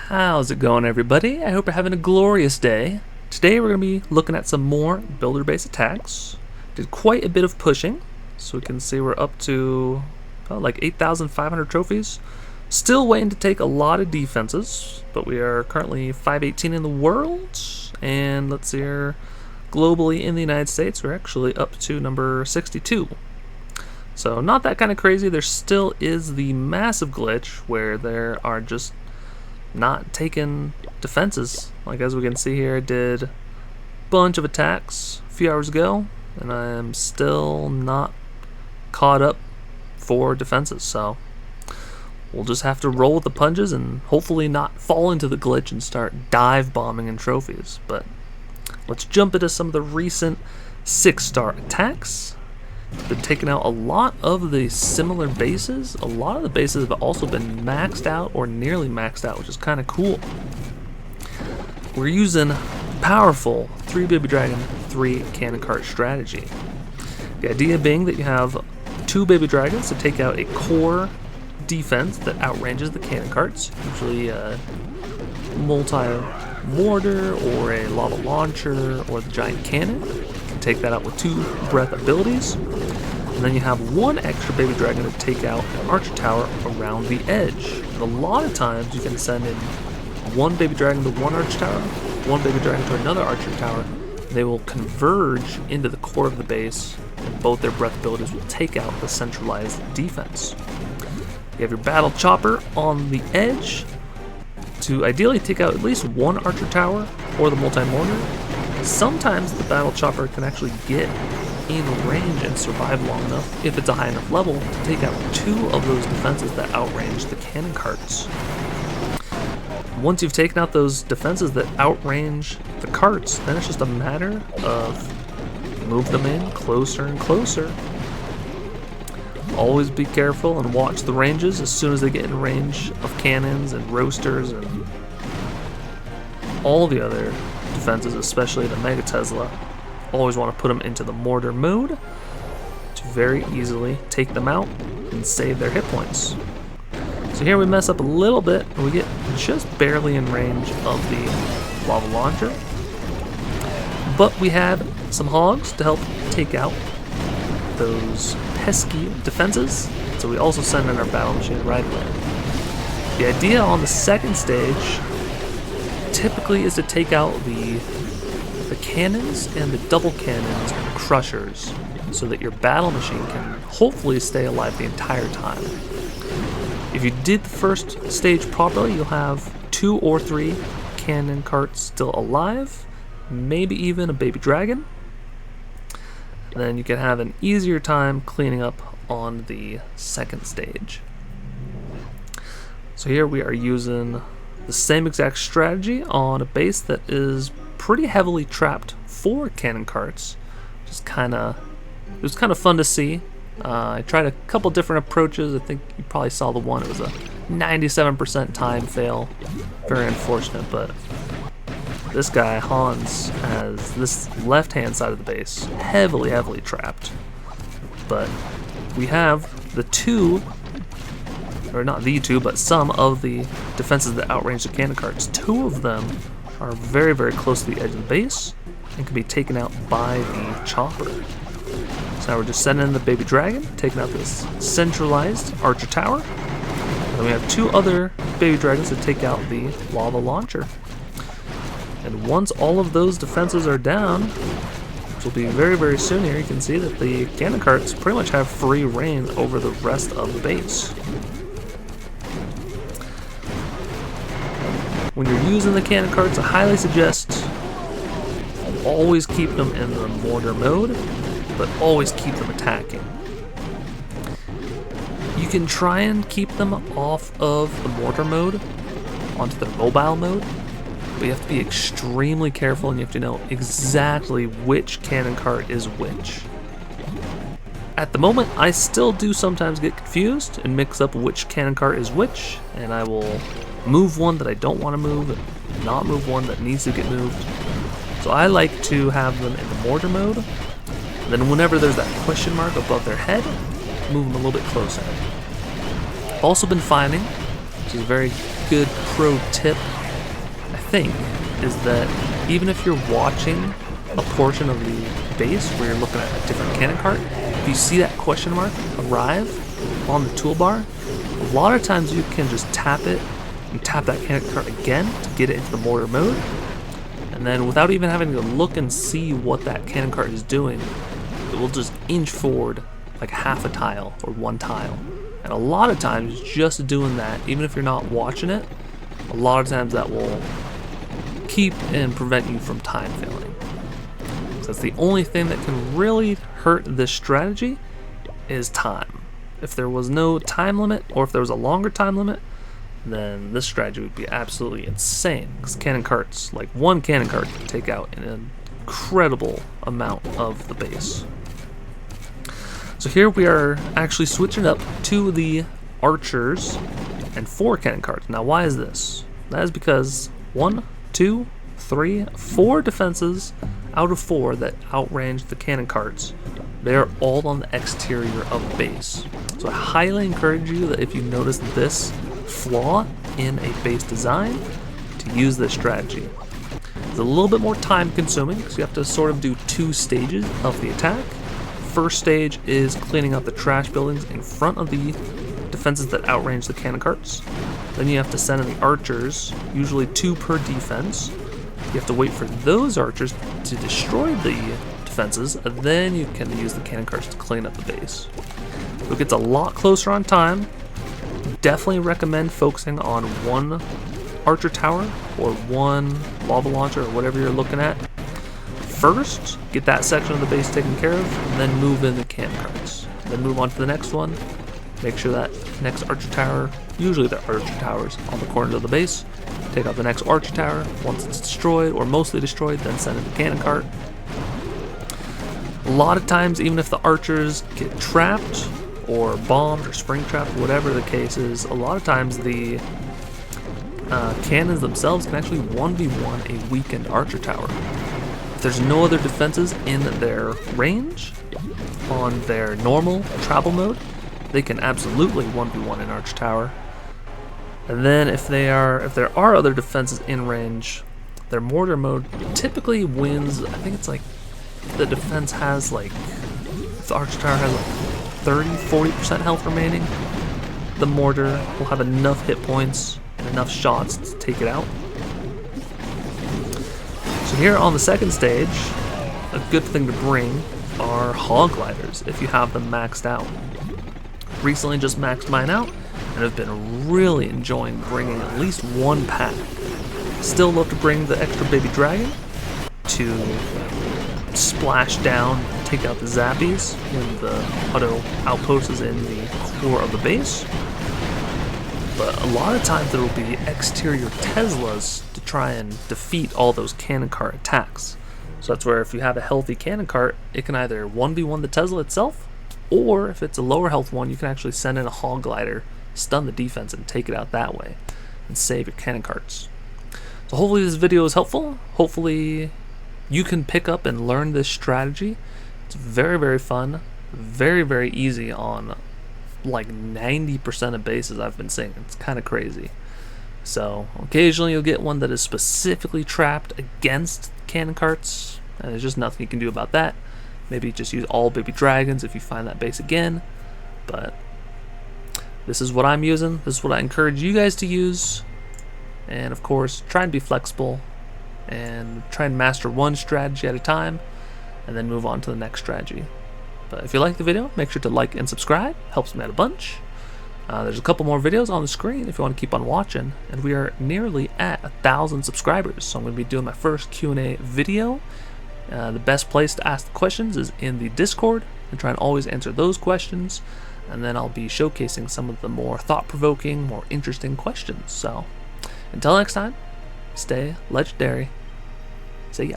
How's it going, everybody? I hope you're having a glorious day. Today we're going to be looking at some more builder base attacks. Did quite a bit of pushing, so we can see we're up to about like 8,500 trophies. Still waiting to take a lot of defenses, but we are currently 518 in the world, and let's see here, globally in the United States we're actually up to number 62. So not that kind of crazy. There still is the massive glitch where there are just not taking defenses. Like as we can see here, I did a bunch of attacks a few hours ago, and I am still not caught up for defenses. So we'll just have to roll with the punches and hopefully not fall into the glitch and start dive bombing in trophies. But let's jump into some of the recent 6-star attacks. Been taking out a lot of the similar bases. A lot of the bases have also been maxed out or nearly maxed out, which is kind of cool. We're using powerful 3 baby dragon, 3 cannon cart strategy. The idea being that you have 2 baby dragons to take out a core defense that outranges the cannon carts, usually a multi-mortar or a lava launcher or the giant cannon. Take that out with 2 breath abilities, and then you have 1 extra baby dragon to take out an archer tower around the edge. And a lot of times you can send in 1 baby dragon to 1 archer tower, 1 baby dragon to another archer tower. They will converge into the core of the base, and both their breath abilities will take out the centralized defense. You have your battle chopper on the edge to ideally take out at least 1 archer tower or the multi-mortar. Sometimes the battle chopper can actually get in range and survive long enough, if it's a high enough level, to take out 2 of those defenses that outrange the cannon carts. Once you've taken out those defenses that outrange the carts, then it's just a matter of move them in closer and closer. Always be careful and watch the ranges as soon as they get in range of cannons and roasters and all the other defenses, especially the Mega Tesla. Always want to put them into the mortar mode to very easily take them out and save their hit points. So here we mess up a little bit and we get just barely in range of the lava launcher, but we had some hogs to help take out those pesky defenses, so we also send in our battle machine right away. The idea on the second stage typically is to take out the cannons and the double cannons and crushers so that your battle machine can hopefully stay alive the entire time. If you did the first stage properly, you'll have 2 or 3 cannon carts still alive, maybe even a baby dragon. Then you can have an easier time cleaning up on the second stage. So here we are using the same exact strategy on a base that is pretty heavily trapped for cannon carts. It was kind of fun to see. I tried a couple different approaches. I think you probably saw the one. It was a 97% time fail. Very unfortunate, but this guy, Hans, has this left-hand side of the base heavily trapped. But we have the 2, or not the 2, but some of the defenses that outrange the cannon carts. 2 of them are very close to the edge of the base and can be taken out by the chopper. So now we're just sending in the baby dragon, taking out this centralized archer tower. And then we have 2 other baby dragons to take out the lava launcher. And once all of those defenses are down, which will be very soon here, you can see that the cannon carts pretty much have free reign over the rest of the base. When you're using the cannon carts, I highly suggest always keep them in the mortar mode, but always keep them attacking. You can try and keep them off of the mortar mode onto the mobile mode, but you have to be extremely careful and you have to know exactly which cannon cart is which. At the moment, I still do sometimes get confused and mix up which cannon cart is which, and I will move one that I don't want to move and not move one that needs to get moved. So I like to have them in the mortar mode, and then whenever there's that question mark above their head, move them a little bit closer. I've also been finding, which is very good pro tip, I think, is that even if you're watching a portion of the base where you're looking at a different cannon cart, if you see that question mark arrive on the toolbar, a lot of times you can just tap it and tap that cannon cart again to get it into the mortar mode, and then without even having to look and see what that cannon cart is doing, it will just inch forward like half a tile or one tile. And a lot of times just doing that, even if you're not watching it, a lot of times that will keep and prevent you from time failing. So that's the only thing that can really hurt this strategy is time. If there was no time limit, or if there was a longer time limit, then this strategy would be absolutely insane, because cannon carts, like one cannon cart, can take out an incredible amount of the base. So here we are actually switching up to the archers and 4 cannon carts. Now why is this? That is because 1, 2, 3, 4 defenses out of 4 that outrange the cannon carts, they are all on the exterior of the base. So I highly encourage you that if you notice this flaw in a base design, to use this strategy. It's a little bit more time consuming, because you have to sort of do 2 stages of the attack. First stage is cleaning up the trash buildings in front of the defenses that outrange the cannon carts. Then you have to send in the archers, usually 2 per defense. You have to wait for those archers to destroy the defenses, and then you can use the cannon carts to clean up the base. So it gets a lot closer on time. Definitely recommend focusing on 1 archer tower or 1 lava launcher or whatever you're looking at. First, get that section of the base taken care of, and then move in the cannon carts. Then move on to the next one. Make sure that next archer tower, usually the archer towers on the corners of the base, take out the next archer tower. Once it's destroyed or mostly destroyed, then send in the cannon cart. A lot of times, even if the archers get trapped or bombed or spring trapped, whatever the case is, a lot of times the cannons themselves can actually 1v1 a weakened archer tower. If there's no other defenses in their range on their normal travel mode, they can absolutely 1v1 an archer tower. And then if there are other defenses in range, their mortar mode typically wins. I think it's like the defense has like, if the archer tower has like 30-40% health remaining, the mortar will have enough hit points and enough shots to take it out. So here on the second stage, a good thing to bring are hog gliders if you have them maxed out. Recently just maxed mine out and have been really enjoying bringing at least 1 pack. Still love to bring the extra baby dragon to splash down, take out the zappies when the auto outpost is in the core of the base. But a lot of times there will be exterior Teslas to try and defeat all those cannon cart attacks. So that's where if you have a healthy cannon cart, it can either 1v1 the Tesla itself, or if it's a lower health one, you can actually send in a hog glider, stun the defense, and take it out that way, and save your cannon carts. So hopefully this video is helpful. Hopefully you can pick up and learn this strategy. It's very, very fun, very, very easy on like 90% of bases I've been seeing. It's kind of crazy. So occasionally you'll get one that is specifically trapped against cannon carts, and there's just nothing you can do about that. Maybe just use all baby dragons if you find that base again. But this is what I'm using. This is what I encourage you guys to use. And of course, try and be flexible and try and master 1 strategy at a time, and then move on to the next strategy. But if you like the video, make sure to like and subscribe. Helps me out a bunch. There's a couple more videos on the screen if you want to keep on watching, and we are nearly at 1,000 subscribers. So I'm going to be doing my first Q&A video. The best place to ask the questions is in the Discord, and try and always answer those questions. And then I'll be showcasing some of the more thought-provoking, more interesting questions. So until next time, stay legendary. See ya.